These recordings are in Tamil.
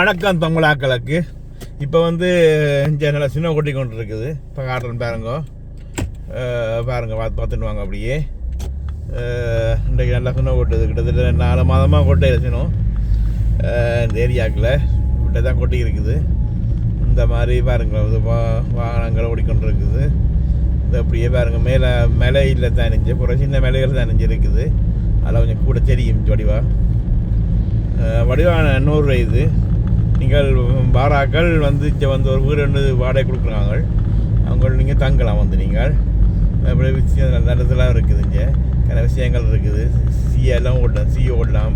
வணக்கம் தமிழாக்களுக்கு. இப்போ வந்து இங்கே நல்லா சின்ன கொட்டி கொண்டு இருக்குது. இப்போ காட்டுறேன் பாருங்க, பார்த்துட்டு வாங்க. அப்படியே இன்றைக்கு நல்லா சின்ன கொட்டுது. கிட்டத்தட்ட 4 மாதமாக கொட்டையில் சின்னம் இந்த ஏரியாக்கில் இப்படி தான் கொட்டி இருக்குது. இந்த மாதிரி பாருங்க, இது வாகனங்கள் ஓடிக்கொண்டு இருக்குது. இது அப்படியே பாருங்க, மேலே மலையில் தனிஞ்சு அப்புறம் சின்ன மலைகள் தனிஞ்சு இருக்குது. அதில் கொஞ்சம் கூட தெரியும் வடிவான 100 ரூபாய். இது நீங்கள் பாராக்கள் வந்து இங்கே வந்து ஒரு வீடு ரெண்டு வாடகை கொடுக்குறாங்க. அவங்க நீங்கள் தங்கலாம் வந்து நீங்கள் அப்படி விஷயம் நல்லதெல்லாம் இருக்குது. இங்கே நிறைய விஷயங்கள் இருக்குது. எல்லாம் ஓடலாம், ஓடலாம்.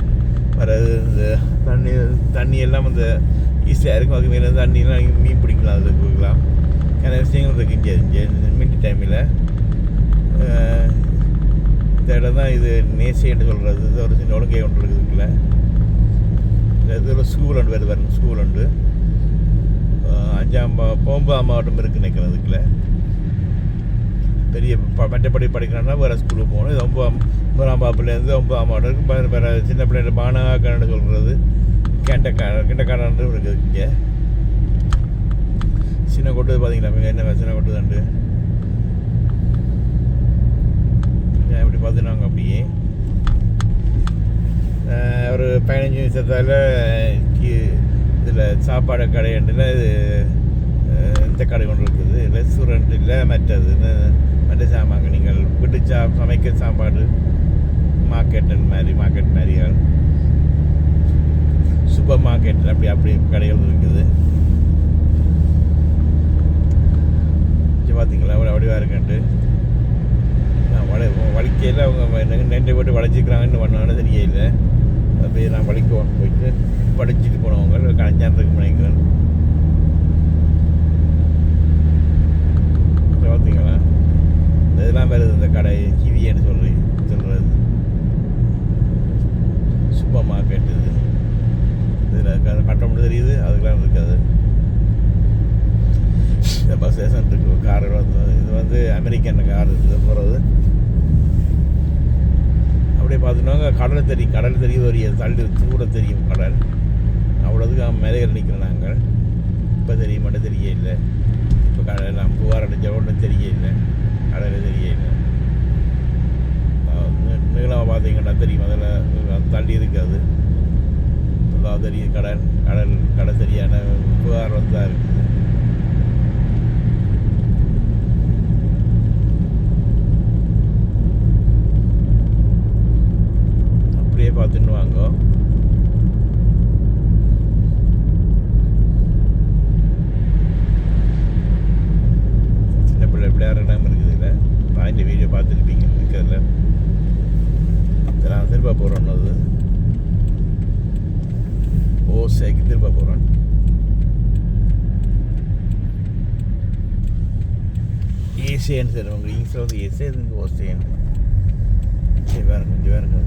வர தண்ணி எல்லாம் இந்த ஈஸியாக இருக்கும். அதுக்கு மேலே தண்ணியெலாம் மீன் பிடிக்கலாம், அதில் கொடுக்கலாம். நிறைய விஷயங்கள் இருக்குது இங்கே மின்ட் டைமில். இந்த இடம் தான் இது நேசின்னு சொல்கிறது. இது ஒரு சின்ன ஒழுங்கை ஒன்று இருக்குதுக்குள்ள. இதில் ஸ்கூல் ஒன்று வருது பாருங்க. ஸ்கூல் ஒன்று 9ஆம் மாவட்டம் இருக்குது நினைக்கிறதுக்குள்ள. பெரிய மற்றபடி படிக்கணும்னா வேறு ஸ்கூலுக்கு போகணும். இது 9ஆம் வகுப்புலேருந்து 9ஆம் மாவட்டம் வேறு சின்ன பிள்ளைங்க மாணவக்காரன்னு சொல்கிறது. கிண்டக்காரன் இருக்குது. இங்கே சின்ன கொட்டுது பார்த்தீங்களா, என்ன சின்ன கொட்டுதாண்டு எப்படி பார்த்துனாங்க. அப்படியே ஒரு 15 நிமிஷத்தால் இதில் சாப்பாடு கடைன்ட்டுல இந்த கடை கொண்டு இருக்குது. ரெஸ்டாரண்ட் இல்லை, மற்ற சாமாங்க நீங்கள் வீட்டு சமைக்க சாப்பாடு மார்க்கெட் மாதிரிகள் சூப்பர் மார்க்கெட் அப்படி கடைகள் இருக்குது. பார்த்தீங்களா அவ்வளோ வடிவாக இருக்குன்ட்டு. வலிக்கையில் அவங்க நெண்டை போட்டு வளைச்சிக்கிறாங்கன்னு பண்ணான்னு தெரியல. அப்படியே நான் வலிக்குவாங்க போயிட்டு படிச்சுட்டு போனவங்க கலைஞ்சான் இருக்கு நினைக்கிறேன். பார்த்தீங்களா இந்த இதெல்லாம் வருது. இந்த கடை கிவின்னு சொல்கிறது சூப்பர் மார்க்கெட். இது இதில் கட்ட மட்டும் தெரியுது, அதுக்கெல்லாம் இருக்காது. இந்த பஸ் ஸ்டேஷன் இருக்கு. கார் வந்து இது வந்து அமெரிக்கன் கார் இது போகிறது. அப்படியே பார்த்துட்டோங்க. கடல் தெரியும் ஒரு தள்ளி தூர தெரியும் கடல். அவ்வளோதுக்கு மேலையில் நிற்கிறோம் நாங்கள். இப்போ தெரிய மட்டும் தெரிய இல்லை. இப்போ கடல் நான் புகார் அடித்த ஒன்றும் தெரிய இல்லை, கடல் தெரிய இல்லை. நீளமாக பார்த்தீங்கன்னா தெரியும், அதில் தள்ளி இருக்காது. அதான் தெரியும் கடல் சரியான புகார் வந்து தான் இருக்குது. பார்த்துன்னு வாங்க. சின்ன பிள்ளை விளையாடுற இடம் இருக்குது. இல்லை பாயிண்ட் வீடியோ பார்த்துருப்பீங்க இருக்கிறதுல. நான் திரும்ப போகிறோன்னு அது ஓசைக்கு திரும்ப போகிறோம். ஏசின்னு சொல்லுவாங்க. இங்கிலீஷில் வந்து ஏசே, ஓசேன்னு. சரி வேறுங்க கொஞ்சம் வேறுங்க.